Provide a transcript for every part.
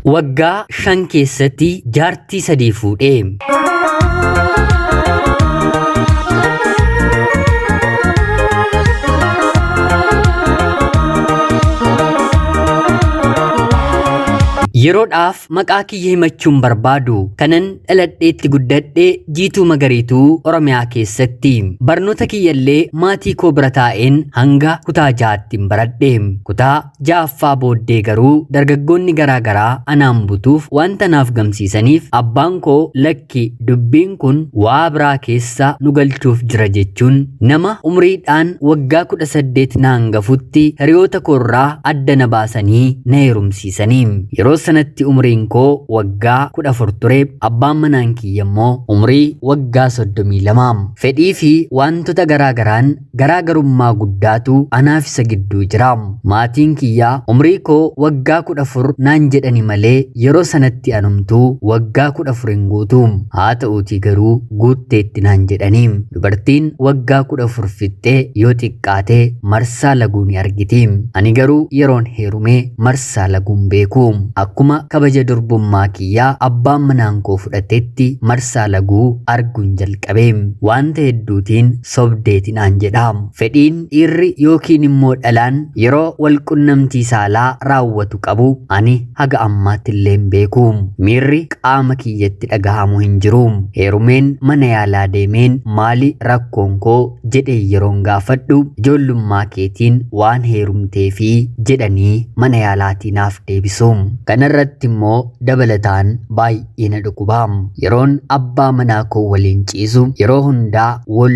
Waggaa 5 keessatti jaartii 3 fuudhee. Yeroodhaaf maqaa kiyya himachuun barbaadu kanan dhaladheetti guddadhee Jiituu Magariituu Oromiyaa keessatti barnoota kiyyallee maatii koo bira taa'een hanga kutaa 6ttiin baradhe. Kutaa 6ffaa booddee garuu dargaggoonni garaagaraa anaan butuuf wanta naaf gamsiisaniif abbaan koo lakki dubbiin kun waa biraa keessa nu galchuuf jira jechuun nama umriidhaan waggaa 18 na hangafutti hiriyoota koorraa adda na baasanii na heerumsiisanii. Yeroo sanatti umriin koo waggaa 14 ture. Abbaan manaan kiyya immoo umrii waggaa 32. Fedhii fi wantoota garaagaraan garaagarummaa guddaatu anaaf isa gidduu jira. Maatiin kiyyaa umrii koo waggaa 14 naan jedhani malee yeroo sanatti anumtuu waggaa 14 hin guutu. Haa ta'uutii garuu guutteetti naan jedhanii. Dubartiin waggaa 14 fixxee yoo xiqqaate marsaa laguu ni argiti. Ani garuu yeroon heerumee marsaa laguun beeku. Akkuma kabaja durbummaa kiyyaa abbaan manaan koo fudhatetti marsaa laguu arguun jalqabe. Wanta hedduutiin sobdeeti naan jedha. Fedhiin dhiirri yookiin immoo dhalaan yeroo walqunnamtii saalaa raawwatu qabu ani haga ammaatti illee hin beeku. Miirri qaama kiyyatti dhagahamu hin jiru. Heerumeen mana yaalaa deemeen maali rakkoon koo jedhee yeroon gaafadhu ijoollummaa keetiin waan heerumteefi jedhanii mana yaalaatii naaf deebisu. Kanarratti immoo dabalataan baay'ee na dhukuba. Yeroon abbaa manaa koo waliin ciisu yeroo hundaa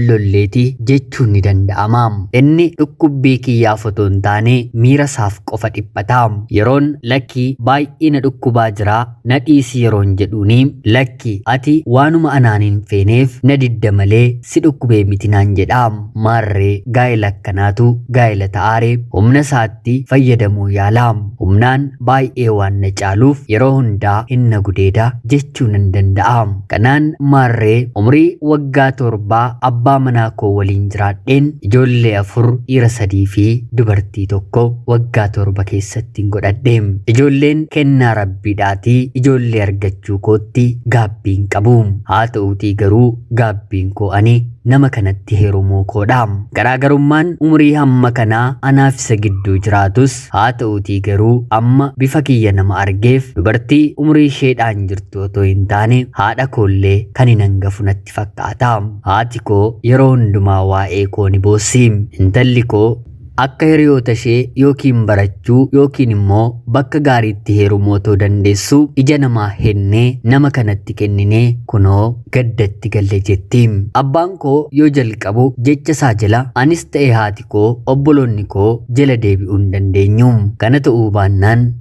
wallolleeti jechuun ni danda'ama. Inni dhukkubbii kiyyaaf otoo hin taane miira isaaf qofa dhiphata. Yeroon lakki baay'ee na dhukkubaa jira na dhiisi yeroon jedhuuni lakki ati waanuma anaan hin feeneef na didda malee si dhukkubee miti naan jedha. Maarree gaa'ela akkanaatu gaa'ela ta'aare humna isaatti fayyadamuu yaala. Humnaan baay'ee waan na caaluuf yeroo hundaa hinna gudeeda jechuun hin danda'a. Kanaan maarree umrii waggaa 7 abbaa manaa koo waliin jiraadheen ijoollee 4 dhiira 3 fi dubartii 1 waggaa 7 keessatti godhadhe. Ijoolleen kennaa rabbiidhaatii ijoollee argachuu kootti gaabbiin qabu. Haa ta'uutii garuu gaabbiin koo ani nama kanatti heerumuu koodha. Garaagarummaan umrii hamma kanaa anaaf isa gidduu jiraatus haa ta'uutii garuu amma bifa kiyya nama argeef dubartii umrii isheedhaan jirtu otoo hin taane haadha koollee kan hin hangafu natti fakkaata. Haati koo yeroo hundumaa waa'ee koo ni boossi. Intalli koo akka hiriyoota ishee yookiin barachuu yookiin immoo bakka gaariitti heerumuu otoo dandeessu ija namaa hennee nama kanatti kenninee kunoo gaddatti galle jetti. Abbaan koo yoo jalqabu jecha isaa jala anis ta'e haati koo obboloonni koo jala deebi'uu hin dandeenyu. Kana ta'uu baannaan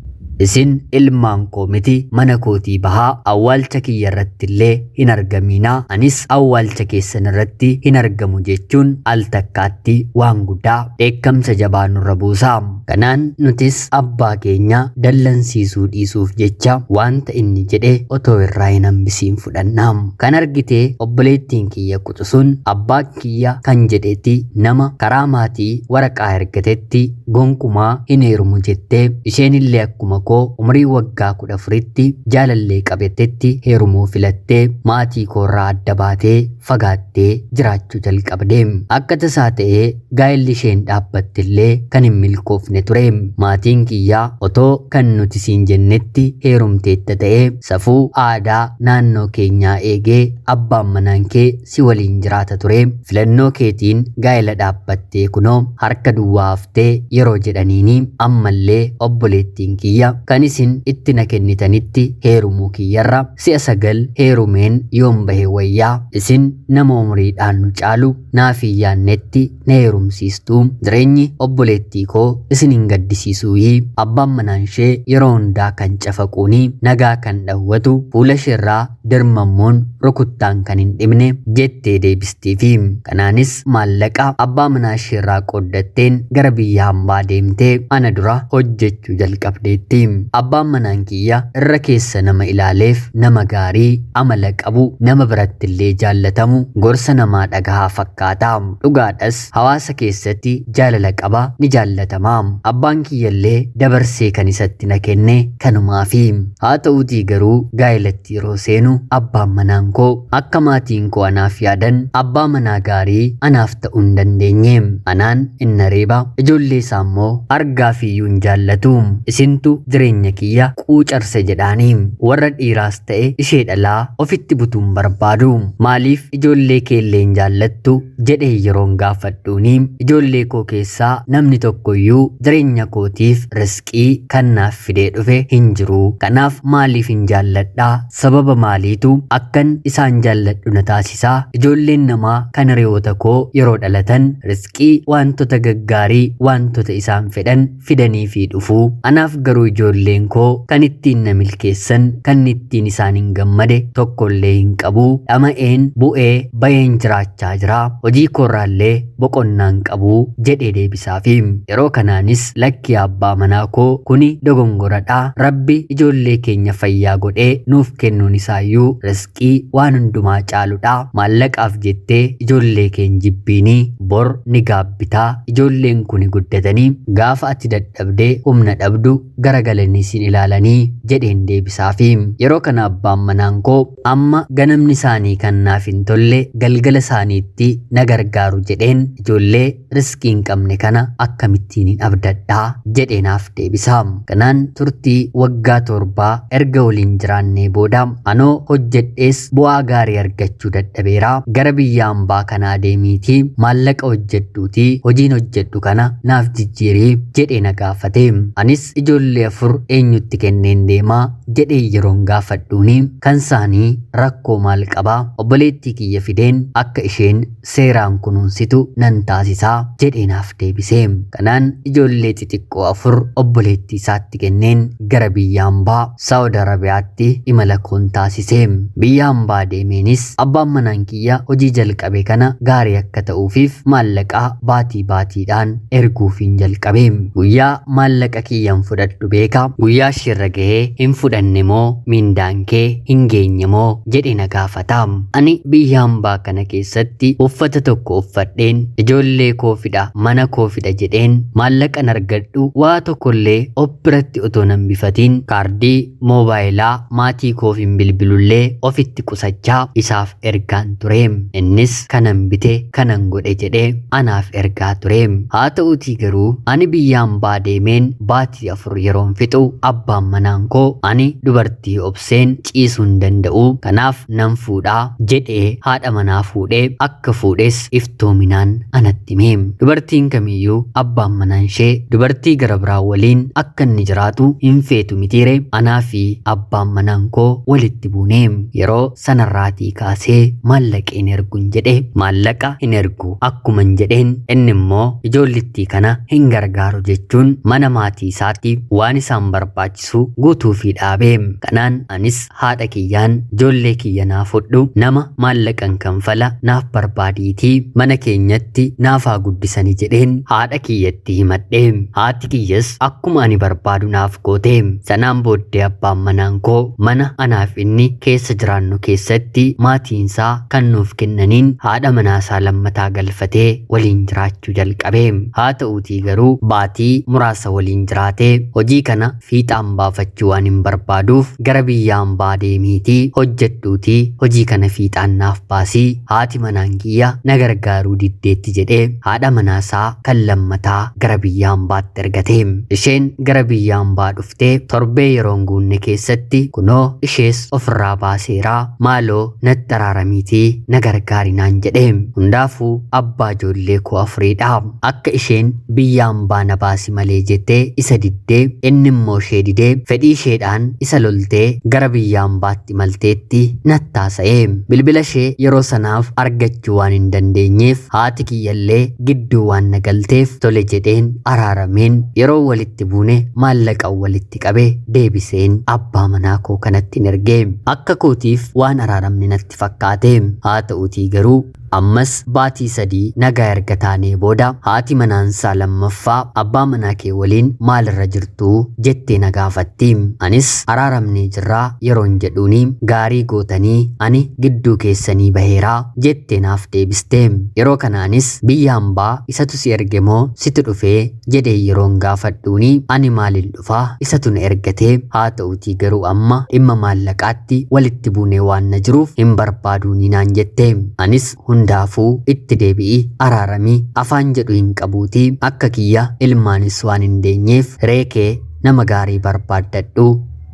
isin ilmaan koo miti mana kootii bahaa awwaalcha kiyya irratti illee hin argaminaa anis awwaalcha keessan irratti hin argamu jechuun al takkaatti waan guddaa dheekkamsa jabaa nurra buusa. Kanaan nutis abbaa keenya dallansiisuu dhiisuuf jecha wanta inni jedhe otoo irraa hin hambisiin fudhanna. Kan argite obboleettiin kiyya quxisuun abbaa kiyya kan jedhetti nama karaa maatii waraqaa ergatetti gonkumaa hin heerumu jettee isheen illee akkuma koo umrii waggaa 14tti jaalallee qabetetti heerumuu filattee maatii koorraa adda baatee fagaattee jiraachuu jalqabde. Akka tasaa ta'ee gaa'elli isheen dhaabbattillee kan hin milkoofne ture. Maatiin kiyyaa otoo kan nuti siin jennetti heerumteetta ta'ee safuu aadaa naannoo keenyaa eegee abbaan manaan kee si waliin jiraata ture. Filannoo keetiin gaa'ela dhaabbattee kunoo harka duwwaa haftee yeroo jedhaniini ammallee obboleettiin kiyya kan isin itti na kennitanitti heerumuu kiyyarra si'a 9 heerumeen yoon bahe wayyaa isin nama umriidhaan nu caalu naaf hin yaannetti na heerumsiistuu jireenyi obboleettii koo isin hin gaddisiisuuyi. Abbaan manaan ishee yeroo hundaa kan cafaquuni nagaa kan dhawwatu fuula isheerraa dirmammuun rukuttaan kan hin dhibne jettee deebistiifi. Kanaanis maallaqa abbaa manaa isheerraa qooddatteen gara biyya hambaa deemtee ana dura hojjechuu jalqabdeetti. Abbaan manaan kiyya irra keessa nama ilaaleef nama gaarii amala qabu nama birattillee jaallatamu gorsa namaa dhagahaa fakkaata. Dhugaadhas hawaasa keessatti jaalala qaba ni jaallatama. Abbaan kiyyallee dabarsee kan isatti na kenne kanumaafi. Haa ta'uutii garuu gaa'elatti yeroo seenu abbaan manaan koo akka maatiin koo anaaf yaadan abbaa manaa gaarii anaaf ta'uu hin dandeenye. Anaan inna reeba ijoollee isaa immoo argaa fiiyyuu hin jaallatu. Isintu jireenya kiyya quucarse jedhaanii. Warra dhiiraas ta'e ishee dhalaa ofitti butuun barbaadu. Maaliif ijoollee keellee hin jaallattu jedhee yeroon gaafadhuuni ijoollee koo keessaa namni tokkoyyuu jireenya kootiif riskii kan naaf fidee dhufe hin jiru. Kanaaf maaliif hin jaalladhaa? Sababa maaliitu akkan isaan jaalladhu na taasisaa? Ijoolleen namaa kan hiriyoota koo yeroo dhalatan riskii wantoota gaggaarii wantoota isaan fedhan fidanii fi dhufu. Anaaf garuu ijoolleen koo kan ittiin na milkeessan kan ittiin isaan hin gammade tokkollee hin qabu. Dhama'een bu'ee bayeen jiraachaa jira. Hojii koorraallee boqonnaan qabu jedhee deebisaafi. Yeroo kanaanis lakki abbaa manaa koo kuni dogongoradha. Rabbi ijoollee keenya fayyaa godhee nuuf kennuun isaayyuu riskii waan hundumaa caaludha. Maallaqaaf jettee ijoollee keenya jibbiinii bor ni gaabbitaa. Ijoolleen kuni guddatanii gaafa ati dadhabdee humna dhabdu garagalanii siin ilaalanii jedheen deebisaafi. Yeroo kana abbaan manaan koo amma ganamni isaanii kan naaf hin tolle galgala isaaniitti na gargaaru jedheen ijoollee riskii hin qabne kana akkamittiin hin abdadhaa jedheenaaf deebisa. Kanaan turtii waggaa 7 erga waliin jiraannee booda anoo hojjedhees bu'aa gaarii argachuu dadhabeera. Gara biyya hambaa kanaa deemiitii maallaqa hojjedhuutii hojiin hojjedhu kana naaf jijjiirii jedhee na gaafate. Anis ijoollee 4 eenyutti kenneen deemaa jedhee yeroon gaafadhuuni kan isaanii rakkoo maal qabaa? Obboleettii kiyya fideen akka isheen seeraan kunuunsitu nan taasisaa jedheenaaf deebise. Kanaan ijoollee xixiqqoo 4 obboleettii isaatti kenneen gara biyya hambaa Saawud Arabiyaatti imala koon taasise. Biyya hambaa deemeenis abbaan manaan kiyya hojii jalqabe kana gaarii akka ta'uufiif maallaqaa baatii baatiidhaan erguufiin jalqabe. Guyyaa maallaqa kiyyan fudhadhu beeka. Guyyaa shirra gahee hin fudhanne moo mindaan kee hin geenye moo jedhe na gaafata. Ani biyya hambaa kana keessatti uffata tokko uffadheen ijoollee koo fida mana koo fida jedheen maallaqan argadhu waa tokkollee of biratti otoo nan bifatiin kaardii moobaayilaa maatii koof hin bilbilullee ofitti qusachaa isaaf ergaan ture. Innis kanan bite kanan godhe jedhee anaaf ergaa ture. Haa ta'uutii garuu ani biyya hambaa deemeen baatii 4 yeroon fixu abbaan manaan koo ani dubartii obseen ciisuu hin danda'u kanaaf nan fuudhaa jedhee haadha manaa fuudhee akka fuudhes iftoominaan anatti hime. Dubartiin kamiyyuu abbaan manaan ishee dubartii gara biraa waliin akka inni jiraatu hin feetu mitiire. Anaa fi abbaan manaan koo walitti buune. Yeroo sanarraatii kaasee maallaqa hin erguun jedhe maallaqa hin ergu akkuman jedheen inni immoo ijoollittii kana hin gargaaru jechuun mana maatii isaatti waan isaan barbaachisu guutuufii dhaabe. Kanaan anis haadha kiyyaan ijoollee kiyya naaf fudhu nama maallaqan kanfala naaf barbaadiitii mana keenyatti naafaa guddisanii jedheen haadha kiyyatti himadhe. Haati kiyyas akkuma ani barbaadu naaf goote. Sanaan booddee abbaan manaan koo mana anaaf inni keessa jiraannu keessatti maatiinsaa kan nuuf kennaniin haadha manaasaa lammataa galfatee waliin jiraachuu jalqabe. Haa ta'uutii garuu baatii muraasa waliin jiraatee hojii kana fiixaan baafachuu waan hin barbaaduuf gara biyya hambaa deemiitii hojjedhuutii hojii kana fiixaan naaf baasii haati manaan kiyya na gargaaruu diddeetti jedhee haadha manaasaa kan lammataa gara biyya hambaatti ergate. Isheen gara biyya hambaa dhuftee torbee yeroon guunne keessatti kunoo ishees ofirraa baaseeraa maaloo natti araaramiitii na gargaari naan jedhe. Hundaafuu abbaa ijoollee koo 4dha. Akka isheen biyya hambaa na baasi malee jettee isa diddee inni immoo ishee didee fedhii isheedhaan isa loltee gara biyya hambaatti imalteetti nattaasa'e. Bilbila ishee yeroo sanaaf argachuu waan hin dandeenyeef haati kiyyallee gidduu waan na galteef tole jedheen araarameen yeroo walitti buune maallaqan walitti qabe deebiseen abbaa manaa koo kanatti hin erge. Akka kootiif waan araaramne natti fakkaate. Haa ta'uutii garuu ammas baatii sadii nagaa erga taanee booda haati manaansaa lammaffaa abbaa manaa kee waliin maalirra jirtuu jettee na gaafatti. Anis araaramnee jirraa yeroon jedhuuni gaarii gootanii ani gidduu keessanii baheeraa jettee naaf deebiste. Yeroo kanaanis biyya hambaa isatu si erge moo situ dhufee jedhee yeroon gaafadhuuni ani maaliin dhufaa isatu na ergatee haa ta'utii garuu amma dhimma maallaqaatti walitti buunee waan na jiruuf hin barbaaduuni naan jette. Anis hundaafuu itti deebi'i araaramii afaan jedhu hin qabuutii akka kiyya ilmaanis waan hin deenyeef reekee nama gaarii barbaaddadhu.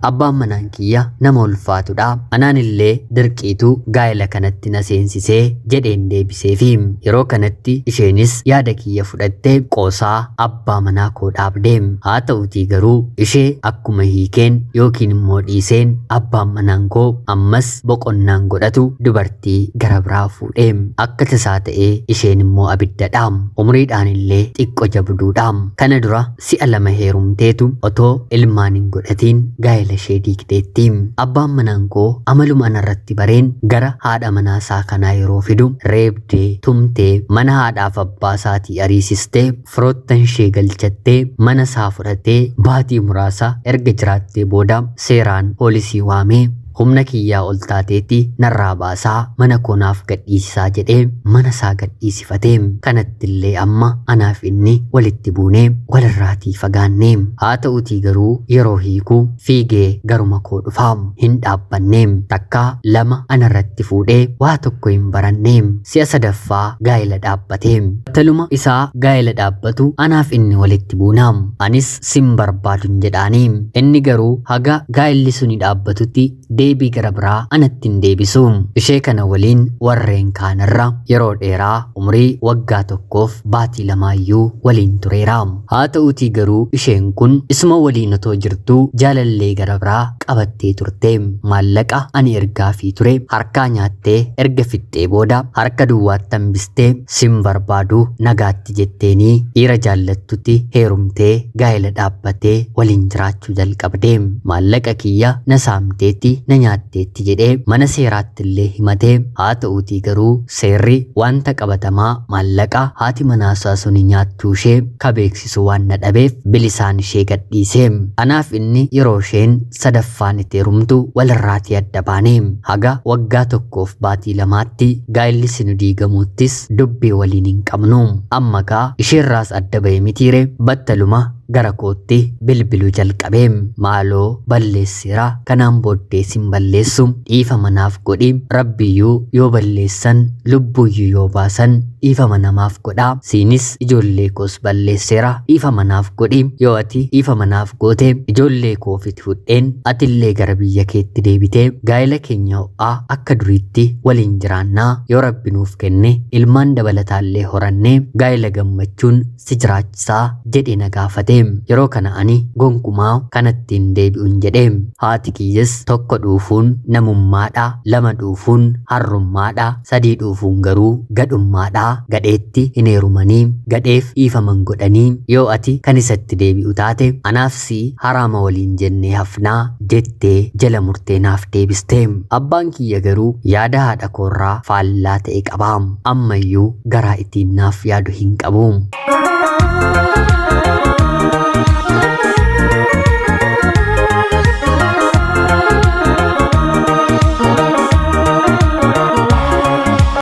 Abbaan manaan kiyya nama ulfaatudha. Anaan illee dirqiitu gaa'ela kanatti na seensisee jedheen deebiseefi yeroo kanatti isheenis yaada kiyya fudhattee qoosaa abbaa manaa koo dhaabde. Haa ta'utii garuu ishee akkuma hiikeen yookiin immoo dhiiseen abbaan manaan koo ammas boqonnaan godhatu dubartii gara biraa fuudhe. Akka tasaa ta'ee isheen immoo abiddadha. Umriidhaan illee xiqqoo jabduudha. Kana dura si'a 2 heerumteetu otoo ilmaan hin godhatiin gaa'ela ishee diigdeetti. Abbaan manaan koo amaluma anarratti bareen gara haadha manaasaa kanaa yeroo fidu reebdee tumtee mana haadhaaf abbaa isaatii ariisistee firoottan ishee galchattee mana isaa fudhattee baatii muraasa erga jiraattee booda seeraan poolisii waamee humna kiyyaa ol taateetti narraa baasaa mana koonaaf gadhiisisaa jedhee mana isaa gadhiisifatee. Kanattillee amma anaaf inni walitti buunee walirraatii fagaannee. Haa ta'utii garuu yeroo hiikuu fiigee garuma koo dhufaa hin dhaabbanne. Takkaa 2 anarratti fuudhee waa tokko hin baranne. Si'a 3ffaa gaa'ela dhaabbatee. Taluma isaa gaa'ela dhaabbatu anaaf inni walitti buunaa. Anis sin barbaadun jedhaanii. Inni garuu haga gaa'elli suni dhaabbatutti deebii gara biraa anatti hin deebisu. Ishee kana waliin warreen kaanirra yeroo dheeraa umrii waggaa 1f baatii 2 waliin tureera. Haa ta'utii garuu isheen kun isuma waliin otoo jirtuu jaalallee gara biraa qabattee turte. Maallaqa ani ergaafii ture harkaa nyaattee erga fixxee booda harka duwwaatti hambistee sin barbaadu nagaatti jetteenii dhiira jaallattutti heerumtee gaa'ela dhaabbattee waliin jiraachuu jalqabde. Maallaqa kiyya na saamteetti na nyaatteetti jedhee mana seeraatti illee himatee. Haa ta'utii garuu seerri wanta qabatamaa maallaqa haati manaasaa suni nyaattuu ishee ka beeksisu waan na dhabeef bilisaan ishee gadhiisee. Anaaf inni yeroo isheen 3ffaan itti heerumtu walirraatii adda baane. Haga waggaa 1f baatii 2tti gaa'elli sinu diigamuuttis dubbii waliin hin qabnu. Amma gaa isheerraas adda ba'e mitiire battaluma gara kootti bilbiluu jalqabee. Maaloo balleesseera kanaan booddee sin balleessu dhiifama naaf godhi. Rabbiyyuu yoo balleessan lubbuyyuu yoo baasan dhiifama namaaf godha. Siinis ijoollee koos balleesseera dhiifama naaf godhi. Yoo ati dhiifama naaf goote ijoollee koo ofitti fudheen atillee gara biyya keetti deebitee gaa'ela keenya ho'aa akka duriitti waliin jiraannaa. Yoo rabbi nuuf kenne ilmaan dabalataallee horannee gaa'ela gammachuun si jiraachisaa jedhe na gaafate. Yeroo kana ani gonkumaa kanatti hin deebi'uun jedhe. Haati kiyyas 1 dhuufuun namummaadha, 2 dhuufuun harrummaadha, 3 dhuufuun garuu gadhummaadha. Gadheetti hin heerumanii gadheef dhiifaman godhanii yoo ati kan isatti deebi'u taate anaaf si haraama waliin jennee hafnaa jettee jala murtee naaf deebiste. Abbaan kiyya garuu yaada haadha koorraa faallaa ta'e qaba. Ammayyuu garaa ittiin naaf yaadu hin qabu.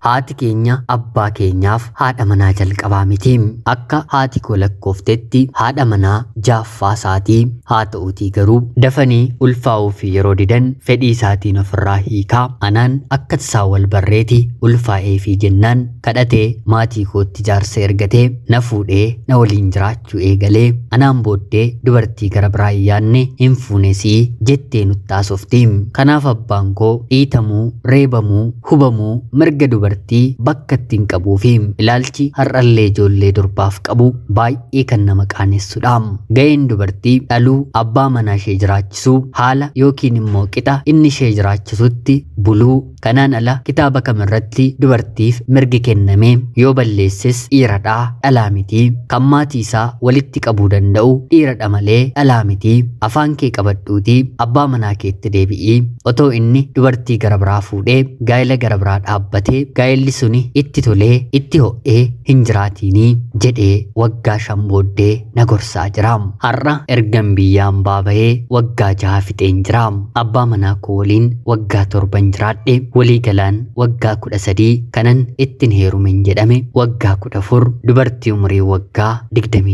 Haati keenya abbaa keenyaaf haadha manaa jalqabaa miti. Akka haati koo lakkooftetti haadha manaa jaaffaa isaatii. Haa ta'utii garuu dafanii ulfaa'uu fi yeroo didan fedhii isaatiin ofirraa hiikaa. Anaan akka tasaa wal barreeti ulfaa'ee fi jennaan kadhatee maatii kootti jaarsa ergatee na fuudhee na waliin jiraachuu eegalee. Anaan booddee dubartii gara biraa hin yaadne hin fuunesii jettee nutti haasofti. Kanaaf abbaan koo dhiitamuu, reebamuu, hubamuu mirga dubartii bakka ittiin qabuu fi ilaalchi har'allee ijoollee durbaaf qabu baay'ee kan nama qaanessudha. Ga'een dubartii dhaluu abbaa manaa ishee jiraachisuu haala yookiin immoo qixa inni ishee jiraachisutti buluu. Kanaan ala kitaaba kamirratti dubartiif mirgi kenname yoo balleesses dhiiradha dhalaa miti. Kan maatii isaa walitti qabuu danda'u dhiiradha malee dhalaa miti. Afaan kee qabadhuutii abbaa manaa keetti deebi'ii. Otoo inni dubartii gara biraa fuudhee gaa'ela gara biraa dhaabbatee gaa'elli suni itti tolee itti ho'ee hin jiraatiinii jedhee waggaa 5 booddee na gorsaa jira. Har'a ergan biyyaan baaba'ee waggaa 6 fixeen jira. Abbaa manaa koo waliin waggaa 7 jiraadhe. Walii galaan waggaa 13 kanan ittiin heerumen jedhame waggaa 14 dubartii umurii waggaa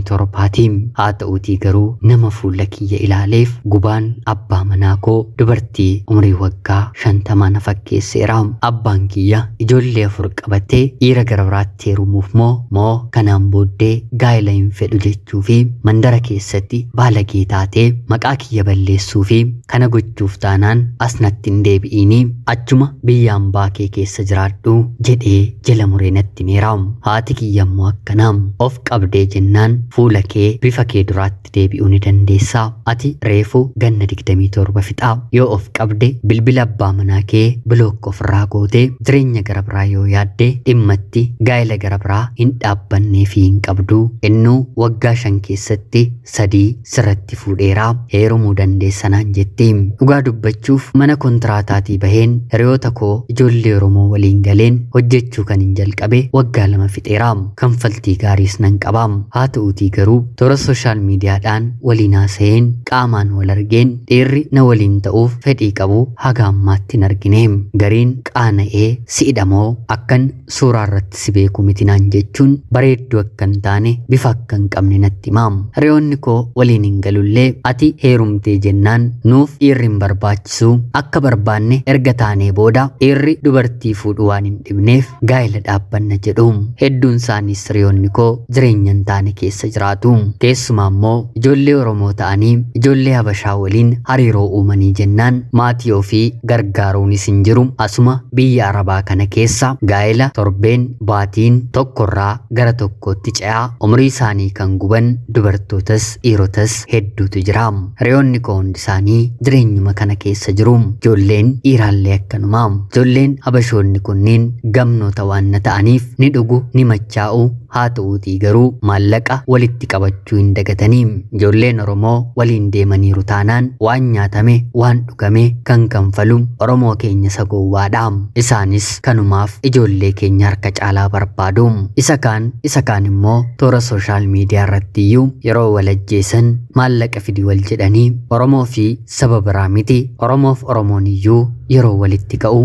27ti. Haa ta'uutii garuu nama fuula kiyya ilaaleef gubaan abbaa manaa koo dubartii umurii waggaa 50 na fakkeesseera. Abbaan kiyya ijoollee 4 qabatee dhiira gara biraatti heerumuuf moo kanaan booddee gaa'ela hin fedhu jechuu fi mandara keessatti baalagee taatee maqaa kiyya balleessuu fi kana gochuuf taanaan asnatti hin deebi'iinii achuma biyyaan baakee keessa jiraadhu jedhee jala muree natti meeraam. Haati kiyya immoo akkanaam of qabdee jennaan fuula kee bifa kee duraatti deebi'uu ni dandeessaa. Ati reefu ganna 27 fixaa. Yoo of qabde bilbila abbaa manaa kee bilook ofirraa gootee jireenya gara biraa yoo yaadde dhimmatti gaa'ela gara biraa hin dhaabbannee fi hin qabdu. Innuu waggaa 5 keessatti 3 sirratti fuudheeraa heerumuu dandeessanaan jetti. Dhugaa dubbachuuf mana kontiraataatii baheen hiriyoota koo ijoollee Oromoo waliin galeen hojjechuu kan hin jalqabe waggaa 2 fixeeraa. Kanfaltii gaariis nan qabaam. Haa ta'uutii garuu toora sooshaal miidiyaadhaan waliin haasa'een qaamaan wal argeen dhiirri na waliin ta'uuf fedhii qabu haga ammaatti hin argine. Gariin qaana'ee si'idhamoo akkan suuraa irratti si beeku miti naan jechuun bareedduu akkan taane bifa akkan qabne natti himaam. Hiriyoonni koo waliin hin galullee ati heerumtee jennaan nuuf dhiirri hin barbaachisu akka barbaanne erga taanee booda dhiirri dubartii fuudhu waan hin dhibneef gaa'ela dhaabbanna jedhu. Hedduun isaaniis hiriyoonni koo jireenya hin taane keessa jiraatu. Keessumaa immoo ijoollee Oromoo ta'anii ijoollee Habashaa waliin hariiroo uumanii jennaan maatii ofii gargaaruunis hin jiru. Asuma biyya Arabaa kana keessa gaa'ela torbeen baatiin tokkorraa gara tokkootti ce'aa umrii isaanii kan guban dubartootas dhiirotas hedduutu jira. Hiriyoonni koo hundi isaanii jireenyuma kana keessa jiru. Ijoolleen dhiiraallee akkanuma. Ijoolleen Habashoonni kunneen gamnoota waan na ta'aniif ni dhugu ni machaa'u. Haa ta'uutii garuu maallaqa walitti qabachuu hin dagatanii. Ijoolleen Oromoo waliin deemaniiru taanaan waan nyaatame waan dhugame kan kanfalu Oromoo keenya sagowwaadha. Isaanis kanumaaf ijoollee keenya harka caalaa barbaadu. Isa kaan immoo toora sooshaal miidiyaa irratti iyyuu yeroo wal ajjeesan maallaqa fidi wal jedhanii Oromoo fi saba biraa miti Oromoof Oromoon iyyuu yeroo walitti ka'u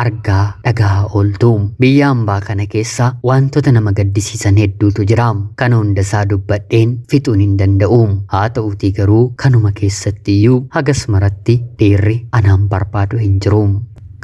argaa dhagaa ooltu. Biyya hambaa kana keessa wantoota nama gaddisiisan hedduutu jira. Kana hundasaa dubbadheen fixuun hin danda'u. Haa ta'uutii garuu kanuma keessatti iyyuu hagas maratti dhiirri anaan barbaadu hin jiru.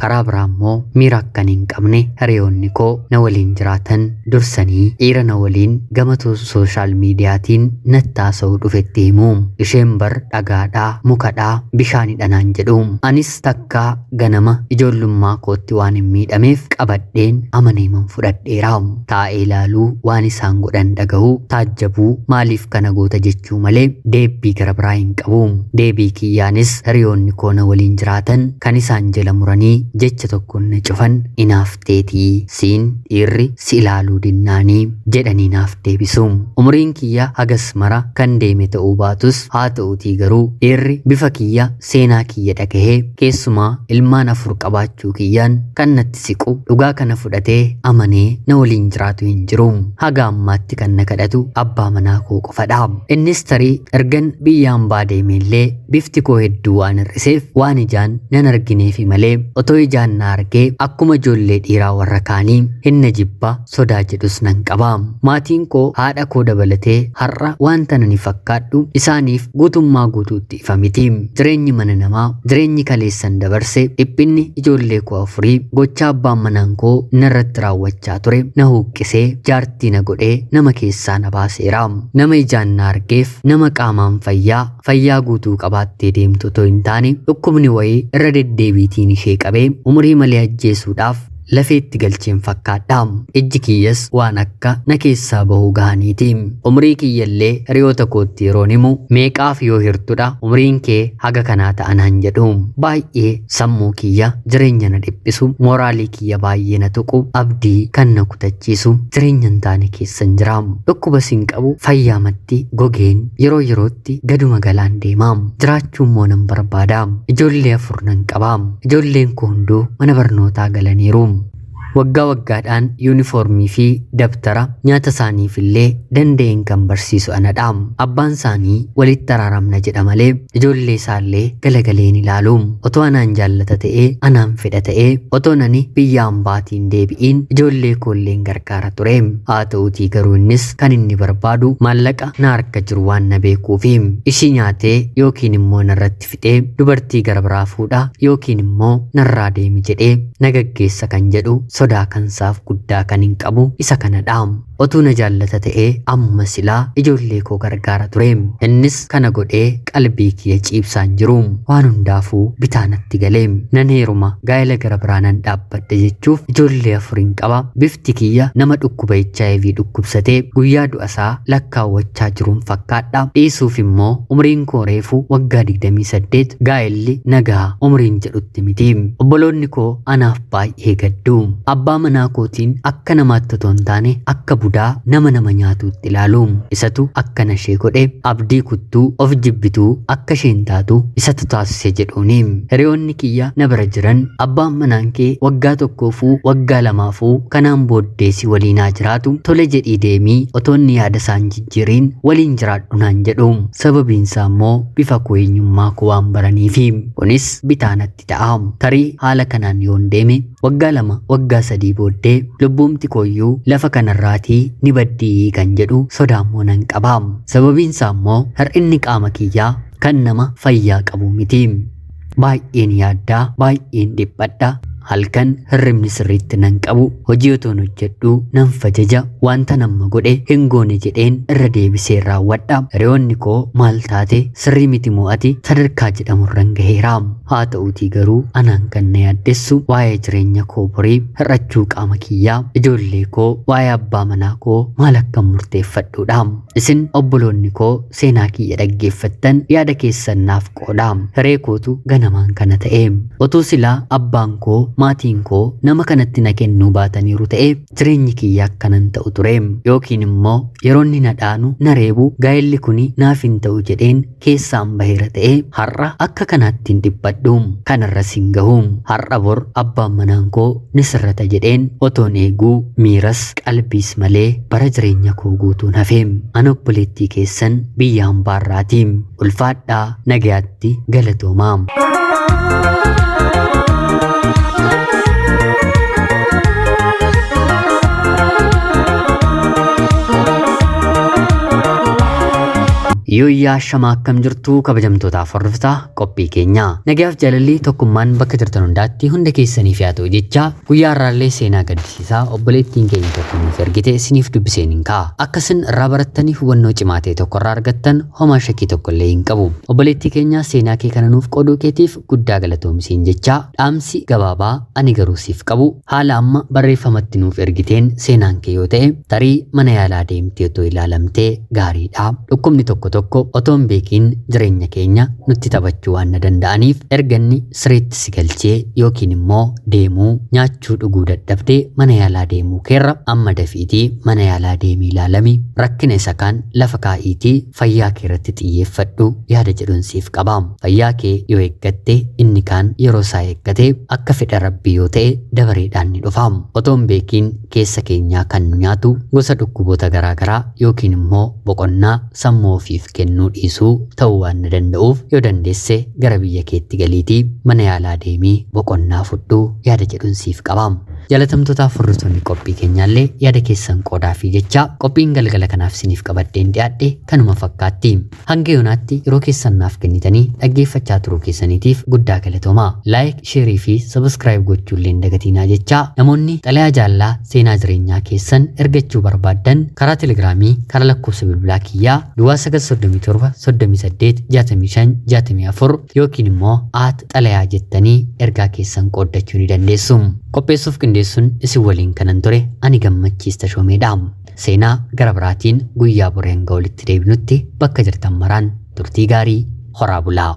Karaa biraa immoo miira akkan hin qabne hiriyoonni koo na waliin jiraatan dursanii dhiira na waliin gama sooshaal miidiyaatiin natti haasa'uu dhufetti himu. Isheen bar dhagaadhaa mukadhaa bishaanidha naan jedhu. Anis takkaa ganama ijoollummaa kootti waan hin miidhameef qabadheen amaneeman fudhadheera. Taa'ee ilaaluu waan isaan godhan dhagahuu taajjabuu maaliif kana goota jechuu malee deebii gara biraa hin qabu. Deebii kiyyaanis hiriyoonni koo na waliin jiraatan kan isaan jala muranii jecha tokkoon na cufan inaafteetii siin dhiirri si ilaaluu dinnaanii jedhanii naaf deebisu. Umriin kiyya hagas mara kan deeme ta'uu baatus haa ta'uutii garuu dhiirri bifa kiyya seenaa kiyya dhagahee keessumaa ilmaan 4 qabaachuu kiyyaan kan natti siqu dhugaa kana fudhatee amanee na waliin jiraatu hin jiru. Haga ammaatti kan na kadhatu abbaa manaa koo qofadha. Innis tarii ergan biyyaan baadeemeellee bifti koo hedduu waan hir'iseef waan ijaan nan argineefi malee otoo ijaan na argee akkuma ijoollee dhiiraa warra kaanii hinna jibba sodaa jedhus nan qaba. Maatiin koo haadha koo dabalatee har'a wanta nani fakkaadhu isaaniif guutummaa guutuutti ifa miti. Jireenyi mana namaa jireenyi kaleessan dabarse dhiphinni ijoollee koo 4 gochaa abbaan manaan koo narratti raawwachaa ture na huuqqisee jaartii na godhee nama keessaa na baaseera. Nama ijaan na argeef nama qaamaan fayyaa guutuu qabaattee deemtu otoo hin taane dhukkubni wayii irra deddeebiitiin ishee qabee umurii malee ajjeesuudhaaf lafeetti galcheen fakkaadha. Ijji kiyyas waan akka na keessaa bahuu gahaniiti. Umrii kiyyallee hiriyoota kootti yeroon himu meeqaaf yoo hirtudha umriin kee haga kanaa ta'an jedhu. Baay'ee sammuu kiyya jireenya na dhiphisu, mooraalii kiyya baay'ee na tuqu, abdii kan na kutachiisu jireenya hin taane keessan jira. Dhukkuba sin qabu fayyaamatti gogeen yeroo yerootti gaduma galaan deemaam. Jiraachuun moo nan barbaada. Ijoollee 4 nan qabaam. Ijoolleen koo hunduu mana barnootaa galaniiru. Waggaa waggaadhaan yuunifoormii fi dabtara nyaata isaaniif illee danda'een kan barsiisu anadha. Abbaan isaanii walitti araaramna jedha malee ijoollee isaallee galagaleen ilaalu. Otoo anaan jaallata ta'ee anaan fedha ta'ee otoo nani biyya hambaatiin deebi'iin ijoollee koolleen gargaara ture. Haa ta'uutii garuu innis kan inni barbaadu maallaqa na harka jiru waan na beekuufi ishii nyaatee yookiin immoo narratti fixee dubartii gara biraa fuudha yookiin immoo narraa deemi jedhee na gaggeessa kan jedhu sodaa kansaaf guddaa kan hin qabu isa kanadha. Otuu na jaallata ta'ee amma silaa ijoollee koo gargaara ture. Innis kana godhee qalbii kiyya ciibsaan jiru. Waan hundaafuu bitaanatti galee nan heeruma gaa'ela gara biraa nan dhaabbadha jechuuf ijoollee 4 qaba. Bifti kiyya nama dhukkuba HIV dhukkubsatee guyyaa du'asaa lakkaawwachaa jiruun fakkaadha. Dhiisuuf immoo umriin koo reefu waggaa 28 gaa'elli nagaa umriin jedhutti miti. Obboloonni koo anaaf baay'ee gaddu. Abbaa manaa kootiin akka namaatti otoo hin taane akka budaa nama nyaatuutti ilaalu. Isatu akkana ishee godhe abdii kuttuu of jibbituu akka isheen taatu isatu taasise jedhuuni. Hiriyoonni kiyya na bira jiran abbaan manaan kee waggaa tokkoofuu waggaa lamaafuu kanaan booddeesi waliinaa jiraatu tole jedhii deemii otoonni yaada isaan jijjiiriin waliin jiraadhu naan jedhu. Sababiinsaa immoo bifa koo eenyummaa koo waan baraniifi. Kunis bitaanatti ta'a. Tarii haala kanaan yoon deeme waggaa 2 waggaa 3 booddee lubbuumti kooyyuu lafa kanarraatii ni baddii kan jedhu sodaammoo nan qaba. Sababiinsaa immoo hir'inni qaama kiyyaa kan nama fayyaa qabu miti. Baay'een yaaddaa, baay'een dhiphadha. Halkan hirribni sirriitti nan qabu. Hojii otoon hojjedhu nan fajaja. Wanta nama godhe hin goone jedheen irra deebisee raawwadha. Hiriyoonni koo maal taate sirrii miti mo'ati sadarkaa jedhamurran gaheera. Haa ta'uutii garuu anaan kan na yaaddessu waa'ee jireenya koo borii, hir'achuu qaama kiyyaa, ijoollee koo, waa'ee abbaa manaa koo maal akkan murteeffadhuudha. Isin obboloonni koo seenaa kiyya dhaggeeffattan yaada keessan naaf qooda. Hiree kootu ganamaan kana ta'e. Otuu silaa abbaan koo maatiin koo nama kanatti na kennuu baataniiru ta'e jireenyi kiyya akkanan ta'u ture. Yookiin immoo yeroonni na dhaanu na reebu gaa'elli kuni naaf hin ta'u jedheen keessaan baheera ta'e har'a akka kanaatti hin dhiphadhu. Kanarras hin gahu. Har'a bor abbaan manaan koo ni sirrata jedheen otoon eeguu miiras qalbiis malee bara jireenya koo guutuun hafe. Ani obboleettii keessan biyya hambaarraati. Ulfaadhaa nagayaatti galatoomaa. Yooyyaa shamaa akkam jirtu kabajamtootaaf hordoftaa qophii keenya. Nagaaf jaalalli tokkummaan bakka jirtan hundaatti hunda keessaniif yaa ta'u jecha guyyaa har'aallee seenaa gaddisiisaa obboleettiin keenya tokko nuuf ergite isiniif dubbiseen hin ka'a. Akkasin irraa barattanii hubannoo cimaa ta'e tokko irraa argattan homaa shakkii tokko illee hin qabu. Obboleettii keenya seenaa kee kana nuuf qooduu keetiif guddaa galatoomsiin jecha dhaamsi gabaabaa ani garuu siif qabu haala amma barreeffamatti nuuf ergiteen seenaan kee yoo ta'e tarii mana yaalaa deemtee otoo ilaalamtee gaariidha. Dhukkubni tokko otoon beekiin jireenya keenya nutti taphachuu waan na danda'aniif erganni sireetti si galchee yookiin immoo deemuu nyaachuu dhuguu dadhabdee mana yaalaa deemuu keerra amma dafiitii mana yaalaa deemii ilaalami rakkina isa kaan lafa kaa'iitii fayyaa kee irratti xiyyeeffadhu yaada jedhuun siif qaba. Fayyaa kee yoo eeggatte inni kaan yeroo isaa eeggatee akka fedha rabbii yoo ta'e dabareedhaan ni dhufa. Otoon beekiin keessa keenyaa kan nu nyaatu gosa dhukkuboota garaagaraa yookiin immoo boqonnaa sammuu ofiif kennuu dhiisuu ta'uu waan na danda'uuf yoo dandeesse gara biyya keetti galiitii mana yaalaa deemii boqonnaa fudhuu yaada jedhuun siif qaba. Jaalatamtootaaf hordoftoonni qophii keenyaallee yaada keessan qoodaa fi jecha qophiin galgala kanaaf isiniif qabaddeen dhiyaadhe kanuma fakkaatti. Hanga yoonaatti yeroo keessan naaf kennitanii dhaggeeffachaa turuu keessaniitiif guddaa galatoomaa. Laayik, sheerii fi sabiskiraayib gochuullee hin dagatinaa jecha namoonni xalayaa jaallaa seenaa jireenyaa keessan ergachuu barbaaddan karaa telegiraamii karaa lakkoofsa bilbilaa kiyyaa duwwaa 937 38 65 64 yookiin immoo @xalayaa jettanii ergaa keessan qooddachuu ni dandeessu. qopheessuuf qindeessuun isin waliin kanan ture ani Gammachiis Tashoomeedha. Seenaa gara biraatiin guyyaa boreen walitti deebinutti bakka jirtan maraan turtii gaarii horaa bulaa.